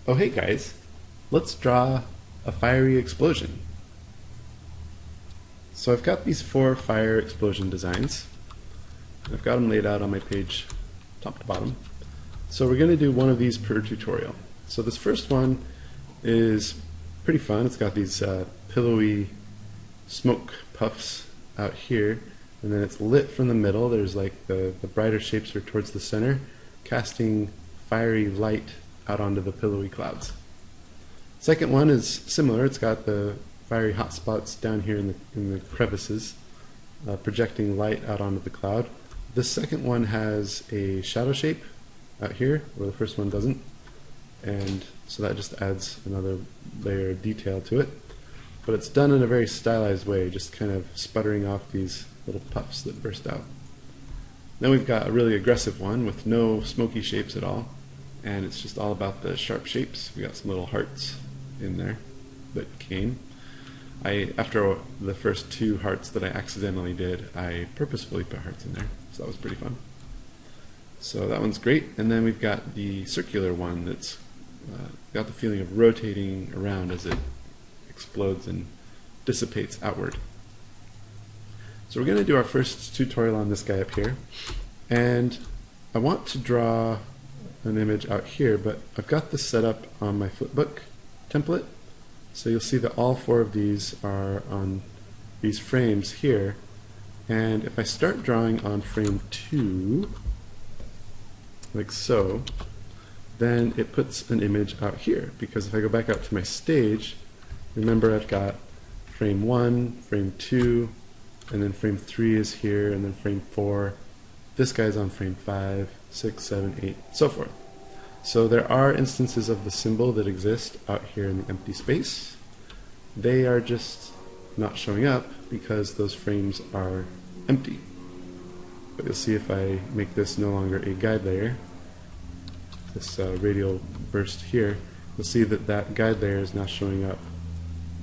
Oh hey guys, let's draw a fiery explosion. So I've got these 4 fire explosion designs. I've got them laid out on my page top to bottom. So we're going to do one of these per tutorial. So this first one is pretty fun. It's got these pillowy smoke puffs out here, and then it's lit from the middle. There's like the brighter shapes are towards the center, casting fiery light out onto the pillowy clouds. Second one is similar. It's got the fiery hot spots down here in the crevices, projecting light out onto the cloud. This second one has a shadow shape out here, where the first one doesn't, and so that just adds another layer of detail to it. But it's done in a very stylized way, just kind of sputtering off these little puffs that burst out. Then we've got a really aggressive one with no smoky shapes at all, and it's just all about the sharp shapes. We got some little hearts in there that came. After the first 2 hearts that I accidentally did, I purposefully put hearts in there, so that was pretty fun. So that one's great, and then we've got the circular one that's got the feeling of rotating around as it explodes and dissipates outward. So we're going to do our first tutorial on this guy up here, and I want to draw an image out here, but I've got this set up on my Flipbook template, so you'll see that all 4 of these are on these frames here, and if I start drawing on frame 2, like so, then it puts an image out here, because if I go back out to my stage, remember I've got frame 1, frame 2, and then frame 3 is here, and then frame 4. This guy's on frame 5, 6, 7, 8, so forth. So there are instances of the symbol that exist out here in the empty space. They are just not showing up because those frames are empty. But you'll see if I make this no longer a guide layer, this radial burst here, you'll see that that guide layer is now showing up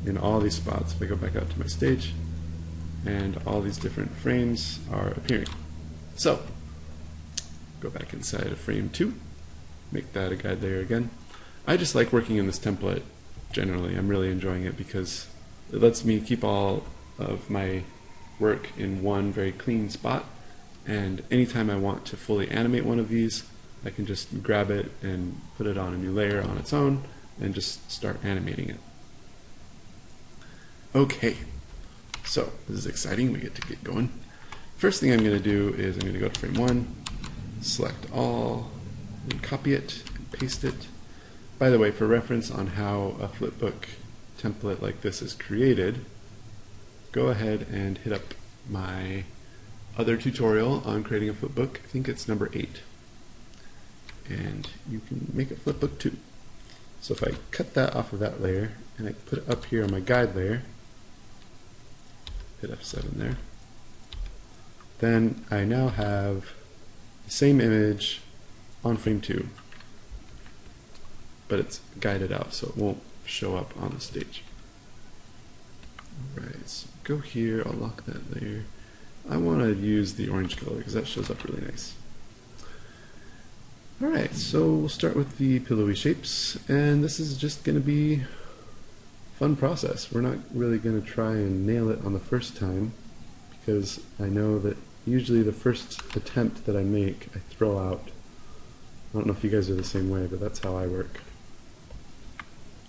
in all these spots. If I go back out to my stage, and all these different frames are appearing. So, go back inside of frame 2, make that a guide layer again. I just like working in this template generally. I'm really enjoying it because it lets me keep all of my work in one very clean spot, and anytime I want to fully animate one of these, I can just grab it and put it on a new layer on its own and just start animating it. Okay, so this is exciting. We get to get going. First thing I'm going to do is I'm going to go to frame 1, select all, and copy it and paste it. By the way, for reference on how a Flipbook template like this is created, go ahead and hit up my other tutorial on creating a flipbook. I think it's number 8. And you can make a flipbook too. So if I cut that off of that layer and I put it up here on my guide layer, hit F7 there, then I now have the same image on frame 2, but it's guided out so it won't show up on the stage. Alright, so go here, I'll lock that layer. I want to use the orange color because that shows up really nice. Alright, so we'll start with the pillowy shapes, and this is just going to be a fun process. We're not really going to try and nail it on the first time, because I know that usually the first attempt that I make, I throw out. I don't know if you guys are the same way, but that's how I work.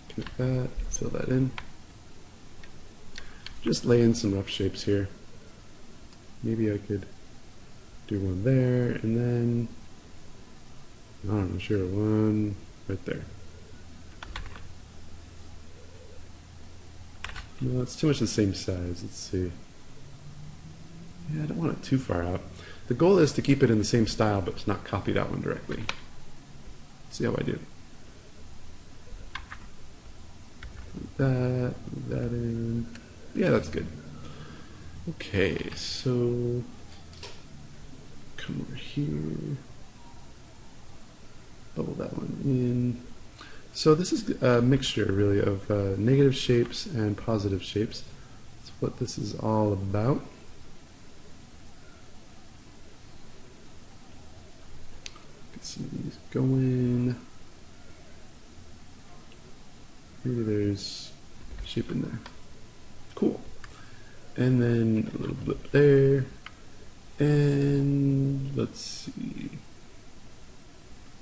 Connect that, fill that in. Just lay in some rough shapes here. Maybe I could do one there, and then I'm not sure, one right there. No, it's too much the same size. Let's see. Yeah, I don't want it too far out. The goal is to keep it in the same style, but to not copy that one directly. See how I do. That in. Yeah, that's good. Okay, so come over here. Bubble that one in. So this is a mixture really of negative shapes and positive shapes. That's what this is all about. Get some of these going. maybe there's shape in there. Cool. And then a little blip there. And let's see.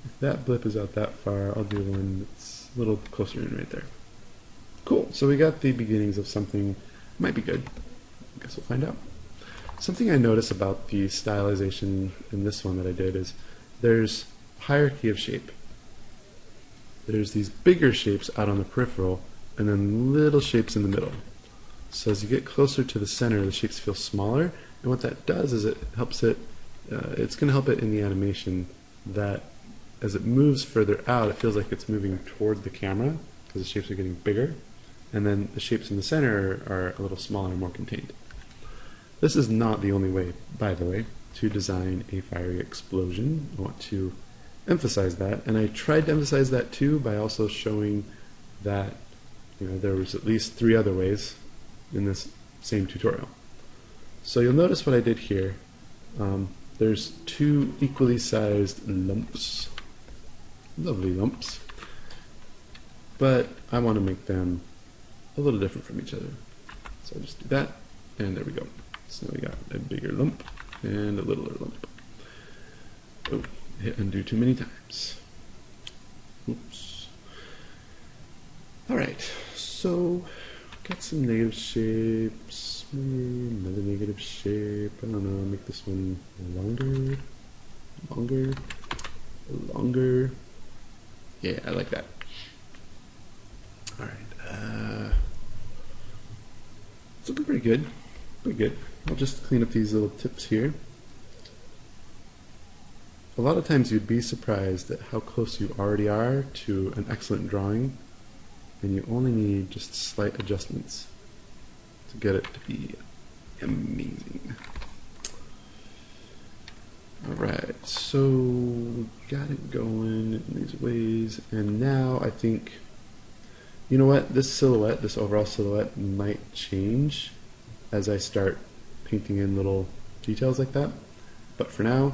If that blip is out that far, I'll do one that's a little closer in right there. Cool. So we got the beginnings of something. Might be good. I guess we'll find out. Something I notice about the stylization in this one that I did is there's hierarchy of shape. There's these bigger shapes out on the peripheral and then little shapes in the middle. So as you get closer to the center, the shapes feel smaller, and what that does is it helps it, it's going to help it in the animation that as it moves further out, it feels like it's moving toward the camera because the shapes are getting bigger, and then the shapes in the center are a little smaller and more contained. This is not the only way, by the way, to design a fiery explosion. I want to emphasize that, and I tried to emphasize that too by also showing that there was at least 3 other ways in this same tutorial. So you'll notice what I did here. There's 2 equally sized lumps, lovely lumps, but I want to make them a little different from each other. So I just do that, and there we go. So now we got a bigger lump and a littler lump. Oh, hit undo too many times. Oops. Alright, so got some negative shapes, maybe another negative shape. I don't know, make this one longer. Yeah, I like that. Alright, it's looking pretty good. I'll just clean up these little tips here. A lot of times you'd be surprised at how close you already are to an excellent drawing, and you only need just slight adjustments to get it to be amazing. Alright, so got it going in these ways, and now I think, you know what, this silhouette, this overall silhouette might change as I start painting in little details like that, but for now,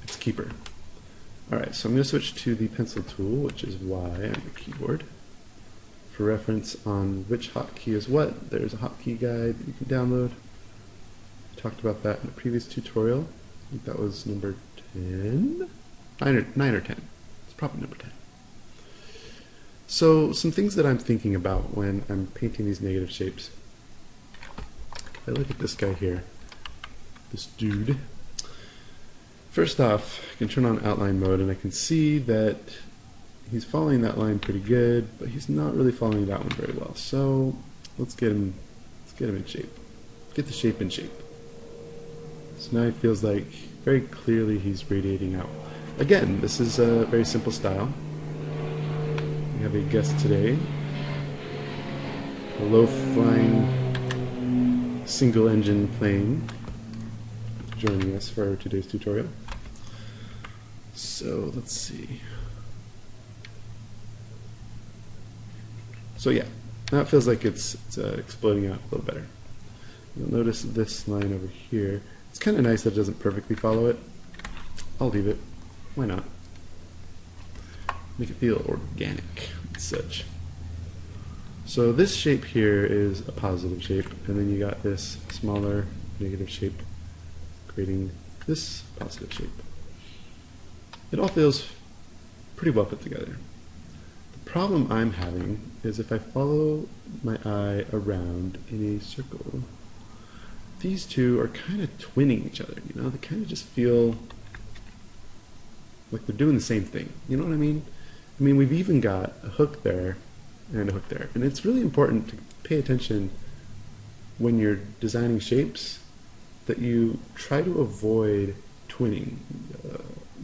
it's keeper. Alright, so I'm going to switch to the pencil tool, which is Y on the keyboard. For reference on which hotkey is what, there's a hotkey guide that you can download. I talked about that in a previous tutorial. I think that was number 10? 9 or 10. It's probably number 10. So some things that I'm thinking about when I'm painting these negative shapes. If I look at this guy here, this dude, first off, I can turn on outline mode and I can see that he's following that line pretty good, but he's not really following that one very well. So let's get him in shape. Get the shape in shape. So now it feels like very clearly he's radiating out. Again, this is a very simple style. We have a guest today, a low-flying single-engine plane joining us for today's tutorial. So let's see. So yeah, now it feels like it's exploding out a little better. You'll notice this line over here. It's kind of nice that it doesn't perfectly follow it. I'll leave it. Why not? Make it feel organic and such. So this shape here is a positive shape, and then you got this smaller negative shape creating this positive shape. It all feels pretty well put together. The problem I'm having is if I follow my eye around in a circle, these two are kind of twinning each other, you know? They kind of just feel like they're doing the same thing. You know what I mean? I mean, we've even got a hook there and a hook there. And it's really important to pay attention when you're designing shapes that you try to avoid twinning.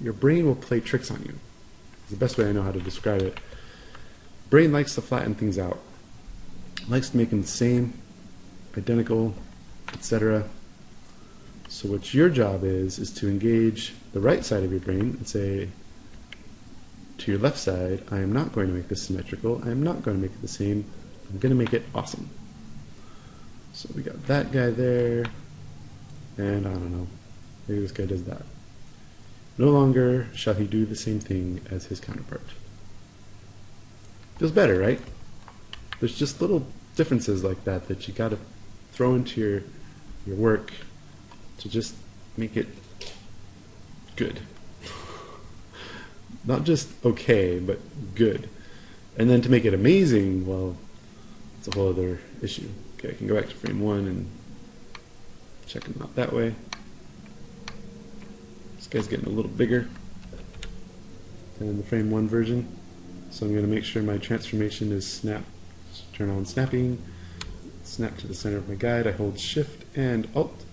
Your brain will play tricks on you. It's the best way I know how to describe it. Brain likes to flatten things out. Likes to make them the same, identical, etc. So what your job is to engage the right side of your brain and say to your left side, I am not going to make this symmetrical, I am not going to make it the same, I'm going to make it awesome. So we got that guy there, and I don't know, maybe this guy does that. No longer shall he do the same thing as his counterpart. Feels better, right? There's just little differences like that that you got to throw into your work to just make it good. Not just okay, but good. And then to make it amazing, well, it's a whole other issue. Okay, I can go back to frame 1 and check them out that way. This guy's getting a little bigger than the frame 1 version. So I'm going to make sure my transformation is snap. Turn on snapping, snap to the center of my guide. I hold Shift and Alt.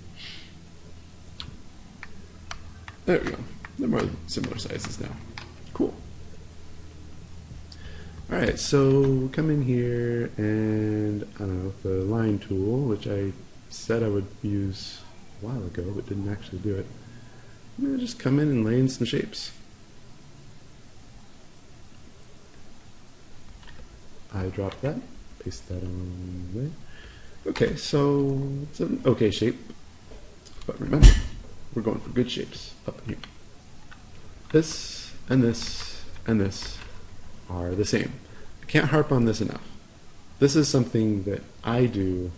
There we go. They're more similar sizes now. Cool. Alright, so come in here and, I don't know, the line tool, which I said I would use a while ago, but didn't actually do it. I'm going to just come in and lay in some shapes. I drop that, paste that on there. Okay, so it's an okay shape, but remember, we're going for good shapes up here. This and this and this are the same. I can't harp on this enough. This is something that I do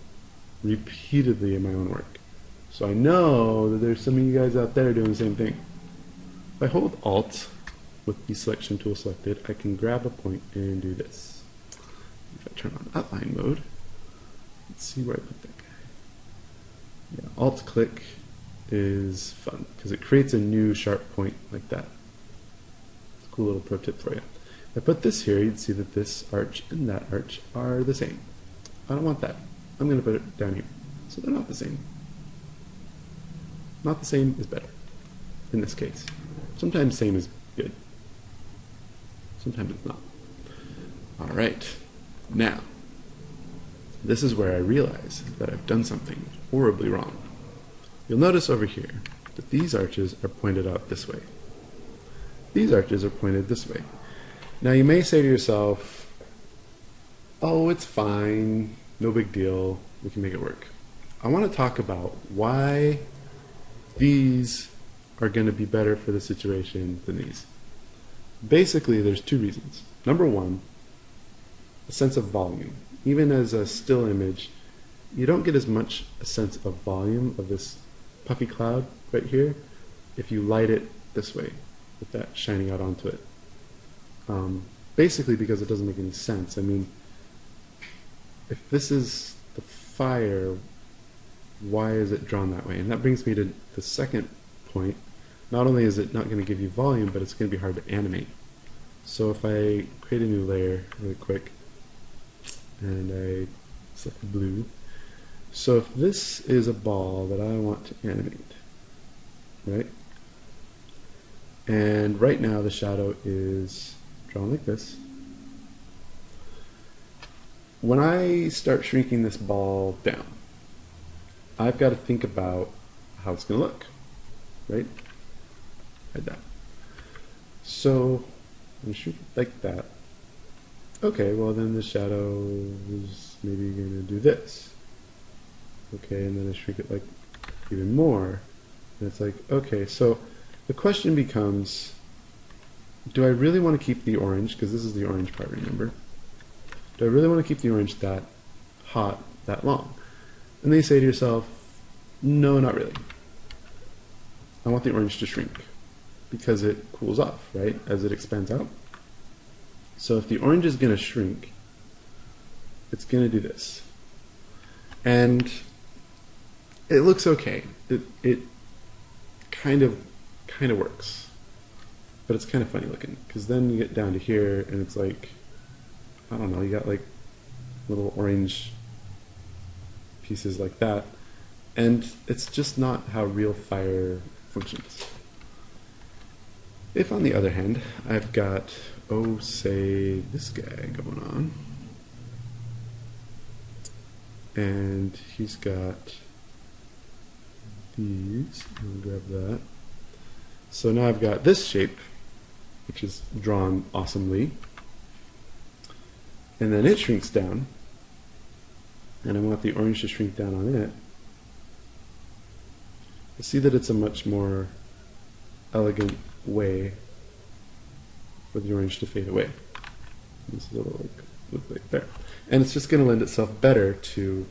repeatedly in my own work. So I know that there's some of you guys out there doing the same thing. If I hold Alt with the selection tool selected, I can grab a point and do this. If I turn on outline mode, let's see where I put that guy. Yeah, Alt click is fun because it creates a new sharp point like that. It's a cool little pro tip for you. If I put this here, you'd see that this arch and that arch are the same. I don't want that. I'm going to put it down here. So they're not the same. Not the same is better in this case. Sometimes same is good. Sometimes it's not. All right. Now, this is where I realize that I've done something horribly wrong. You'll notice over here that these arches are pointed out this way. These arches are pointed this way. Now you may say to yourself, oh, it's fine, no big deal, we can make it work. I want to talk about why these are going to be better for the situation than these. Basically, there's two reasons. Number one, a sense of volume. Even as a still image, you don't get as much a sense of volume of this puffy cloud right here if you light it this way, with that shining out onto it. Basically because it doesn't make any sense. I mean, if this is the fire, why is it drawn that way? And that brings me to the second point. Not only is it not going to give you volume, but it's going to be hard to animate. So if I create a new layer really quick, and I select blue. So if this is a ball that I want to animate, right? And right now the shadow is drawn like this. When I start shrinking this ball down, I've got to think about how it's going to look, right? Like that. So I'm going to shrink it like that. Okay, well then the shadow is maybe going to do this. Okay, and then I shrink it like even more. And it's like, okay, so the question becomes, do I really want to keep the orange, because this is the orange part, remember? Do I really want to keep the orange that hot, that long? And then you say to yourself, no, not really. I want the orange to shrink because it cools off, right, as it expands out. So if the orange is going to shrink, it's going to do this. And it looks okay. It kind of works. But it's kind of funny looking, because then you get down to here and it's like, I don't know, you got like little orange pieces like that. And it's just not how real fire functions. If on the other hand, I've got, oh, say this guy going on, and he's got these, I'll grab that. So now I've got this shape, which is drawn awesomely, and then it shrinks down, and I want the orange to shrink down on it. You see that it's a much more elegant way for the orange to fade away. This is a little like look like there. And it's just going to lend itself better to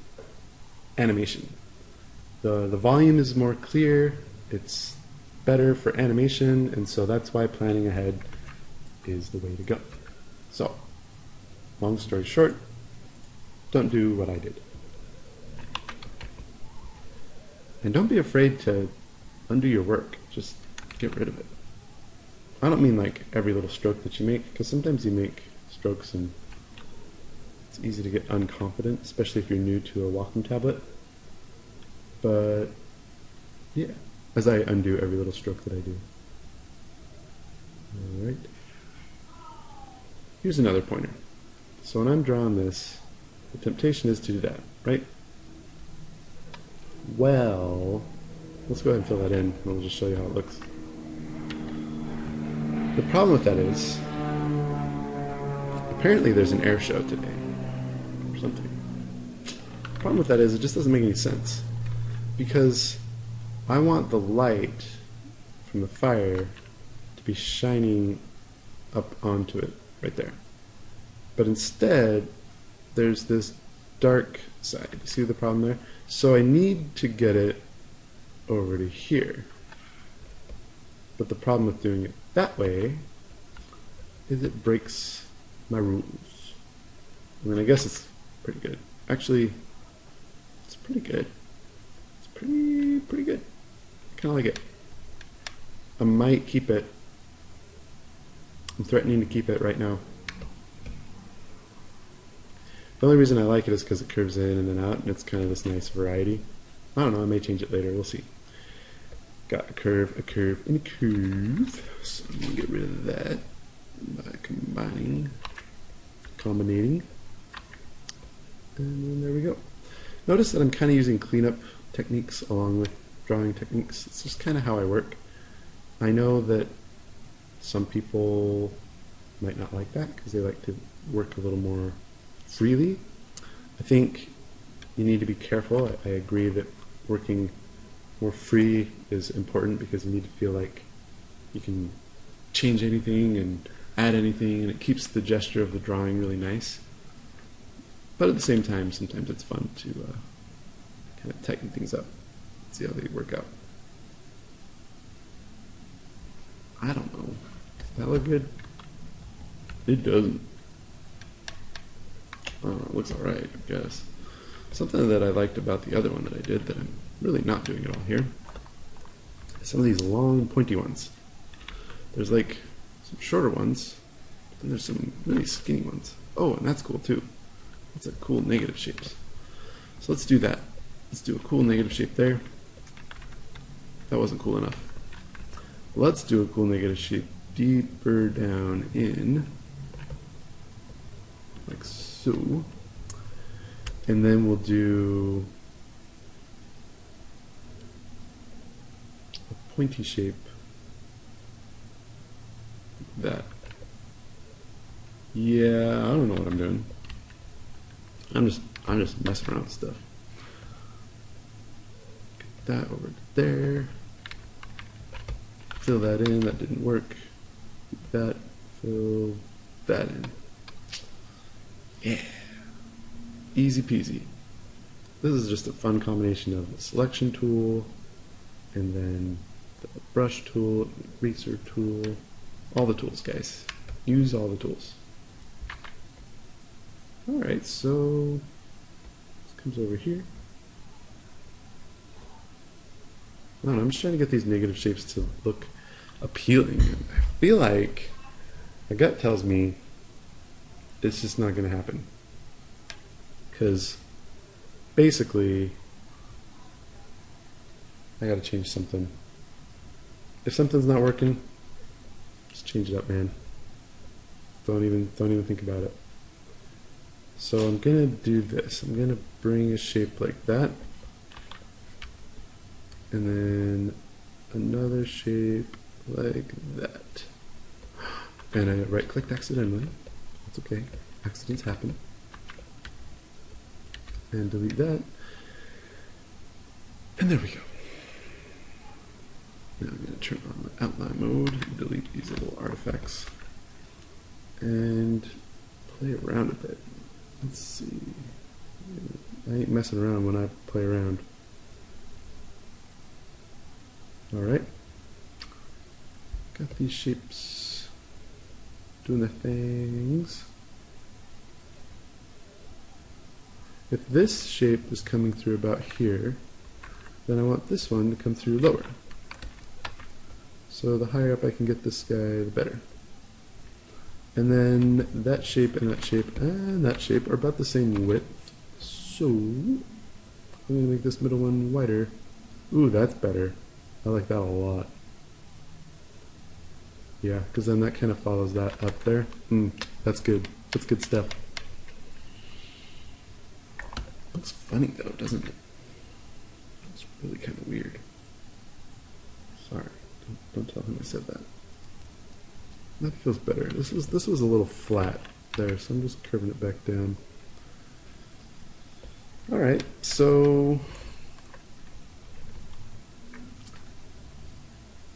animation. The volume is more clear, it's better for animation, and so that's why planning ahead is the way to go. So, long story short, don't do what I did. And don't be afraid to undo your work, just get rid of it. I don't mean like every little stroke that you make, because sometimes you make strokes and it's easy to get unconfident, especially if you're new to a Wacom tablet. But yeah, as I undo every little stroke that I do. Alright. Here's another pointer. So when I'm drawing this, the temptation is to do that, right? Well, let's go ahead and fill that in, and we'll just show you how it looks. The problem with that is, apparently there's an air show today, or something. The problem with that is, it just doesn't make any sense. Because I want the light from the fire to be shining up onto it, right there. But instead, there's this dark side. You see the problem there? So I need to get it over to here. But the problem with doing it that way is it breaks my rules. I mean, I guess it's pretty good. Actually, it's pretty good. It's pretty good. I kind of like it. I might keep it. I'm threatening to keep it right now. The only reason I like it is because it curves in and then out, and it's kind of this nice variety. I don't know, I may change it later, we'll see. Got a curve, and a curve. So I'm going to get rid of that by combinating. And then there we go. Notice that I'm kind of using cleanup techniques along with drawing techniques. It's just kind of how I work. I know that some people might not like that because they like to work a little more freely. I think you need to be careful. I agree that working more free is important because you need to feel like you can change anything and add anything, and it keeps the gesture of the drawing really nice. But at the same time, sometimes it's fun to kind of tighten things up, see how they work out. I don't know. Does that look good? It doesn't. I don't know, it looks alright, I guess. Something that I liked about the other one that I did that I'm really not doing at all here, some of these long pointy ones. There's like some shorter ones, and there's some really skinny ones. Oh, and that's cool too. That's a cool negative shapes. So let's do that. Let's do a cool negative shape there. That wasn't cool enough. Let's do a cool negative shape deeper down in, like so. And then we'll do a pointy shape like that. Yeah, I don't know what I'm doing. I'm just messing around with stuff. Get that over there. Fill that in. That didn't work. Keep that. Fill that in. Yeah. Easy peasy. This is just a fun combination of the selection tool and then the brush tool, eraser tool, all the tools, guys. Use all the tools. Alright, so this comes over here. I don't know, I'm just trying to get these negative shapes to look appealing. I feel like my gut tells me it's just not going to happen. Because basically, I got to change something. If something's not working, just change it up, man. Don't even think about it. So I'm gonna do this. I'm gonna bring a shape like that, and then another shape like that. And I right-clicked accidentally. That's okay. Accidents happen. And delete that. And there we go. Now I'm going to turn on the outline mode and delete these little artifacts. And play around a bit. Let's see. I ain't messing around when I play around. Alright. Got these shapes doing their things. If this shape is coming through about here, then I want this one to come through lower. So the higher up I can get this guy, the better. And then that shape and that shape and that shape are about the same width. So I'm going to make this middle one wider. Ooh, that's better. I like that a lot. Yeah, because then that kind of follows that up there. That's good. That's good stuff. Looks funny though, doesn't it? It's really kind of weird. Sorry, don't tell him I said that. That feels better. This was a little flat there, so I'm just curving it back down. All right, so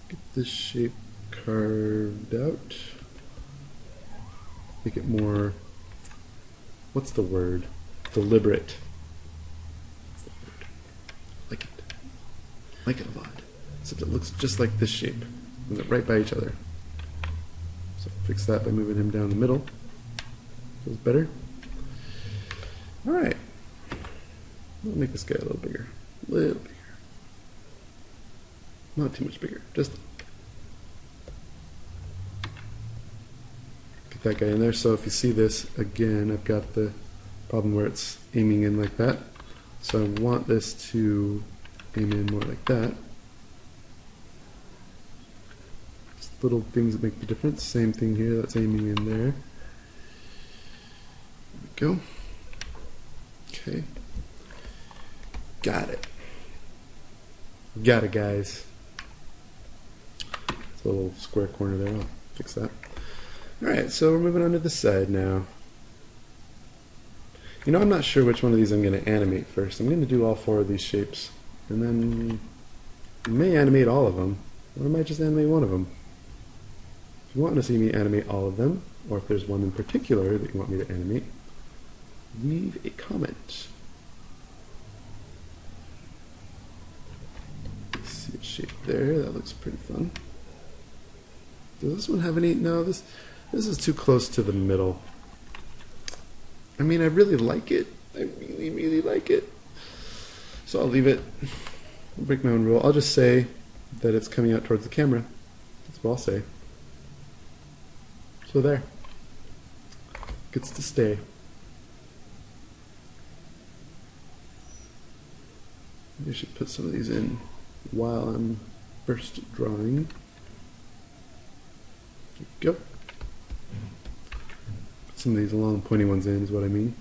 get this shape carved out. Make it more. What's the word? Deliberate. Like it a lot. Except it looks just like this shape. And they're right by each other. So fix that by moving him down the middle. Feels better. Alright. I'll make this guy a little bigger. A little bigger. Not too much bigger. Just get that guy in there. So if you see this, again, I've got the problem where it's aiming in like that. So I want this to aim in more like that. Just little things that make the difference. Same thing here, that's aiming in there. There we go. Okay. Got it. Got it, guys. It's a little square corner there. I'll fix that. Alright, so we're moving on to this side now. You know, I'm not sure which one of these I'm going to animate first. I'm going to do all 4 of these shapes. And then I may animate all of them, or I might just animate one of them. If you want to see me animate all of them, or if there's one in particular that you want me to animate, leave a comment. See a shape there, that looks pretty fun. Does this one have any? No, this is too close to the middle. I mean, I really like it. I really, really like it. So I'll leave it. I'll break my own rule. I'll just say that it's coming out towards the camera. That's what I'll say. So there. Gets to stay. Maybe I should put some of these in while I'm first drawing. There we go. Put some of these long pointy ones in is what I mean.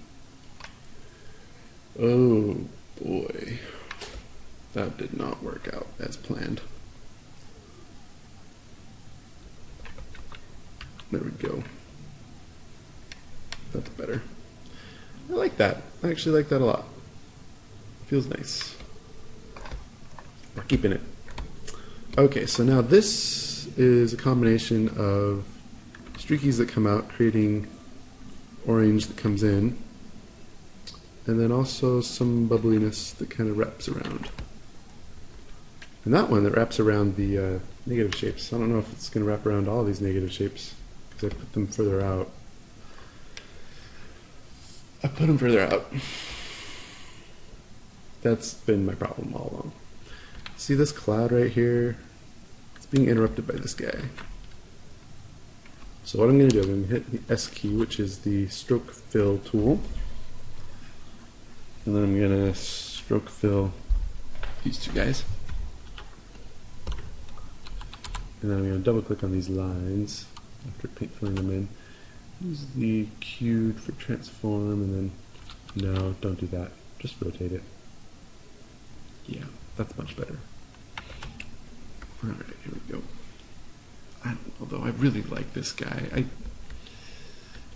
Oh boy. That did not work out as planned. There we go. That's better. I like that. I actually like that a lot. Feels nice. We're keeping it. Okay, so now this is a combination of streakies that come out, creating orange that comes in, and then also some bubbliness that kind of wraps around. And that one that wraps around the negative shapes, I don't know if it's going to wrap around all these negative shapes, because I put them further out. I put them further out. That's been my problem all along. See this cloud right here? It's being interrupted by this guy. So what I'm going to do, I'm going to hit the S key, which is the stroke fill tool. And then I'm going to stroke fill these two guys. And then I'm going to double click on these lines after paint filling them in. Use the Q for transform, and then, no, don't do that. Just rotate it. Yeah, that's much better. Alright, here we go. Although I really like this guy.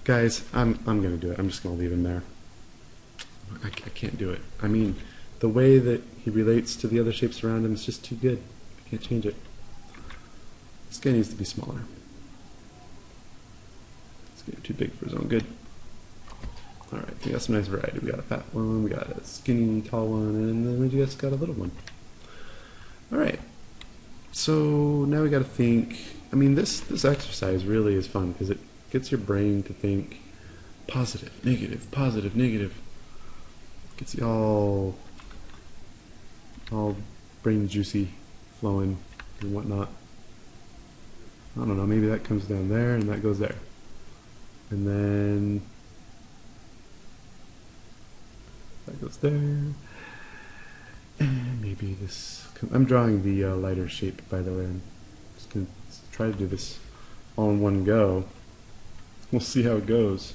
Guys, I'm going to do it. I'm just going to leave him there. I can't do it. I mean, the way that he relates to the other shapes around him is just too good. I can't change it. This guy needs to be smaller. It's getting too big for his own good. Alright, we got some nice variety. We got a fat one, we got a skinny tall one, and then we just got a little one. Alright, so now we got to think. I mean, this exercise really is fun because it gets your brain to think positive, negative. Gets you all brain juicy, flowing, and whatnot. I don't know, maybe that comes down there and that goes there. And then that goes there. And maybe this, I'm drawing the lighter shape, by the way. I'm just going to try to do this all in one go. We'll see how it goes.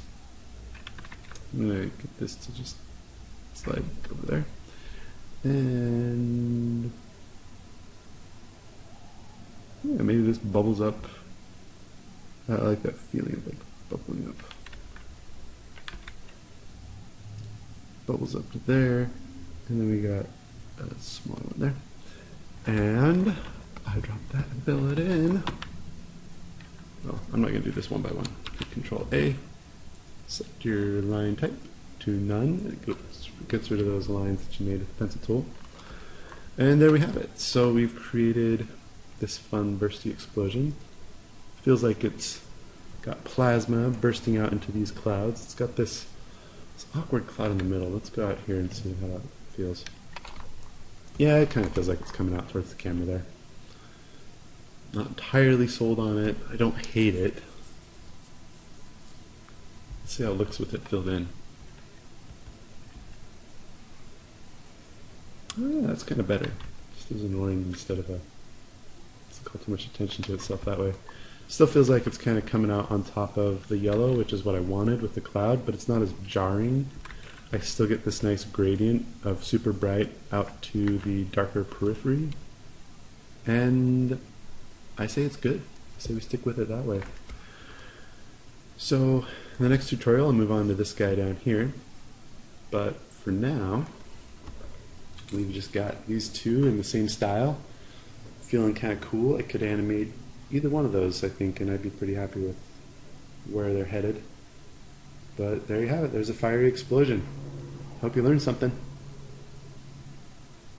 I'm going to get this to just slide over there. And yeah, maybe this bubbles up. I like that feeling of like bubbling up. Bubbles up to there, and then we got a small one there. And I dropped that and fill it in. Well, I'm not going to do this one by one. Hit Control A, set your line type to none. It gets rid of those lines that you made with the pencil tool. And there we have it. So we've created this fun bursty explosion. Feels like it's got plasma bursting out into these clouds. It's got this awkward cloud in the middle. Let's go out here and see how that feels. Yeah, it kind of feels like it's coming out towards the camera there. Not entirely sold on it. I don't hate it. Let's see how it looks with it filled in. Oh yeah, that's kind of better. Just as an orange instead of a... Doesn't call too much attention to itself that way. Still feels like it's kind of coming out on top of the yellow, which is what I wanted with the cloud, but it's not as jarring. I still get this nice gradient of super bright out to the darker periphery. And I say it's good. I say we stick with it that way. So in the next tutorial I'll move on to this guy down here. But for now, we've just got these two in the same style. Feeling kind of cool. I could animate either one of those, I think, and I'd be pretty happy with where they're headed. But there you have it. There's a fiery explosion. Hope you learned something.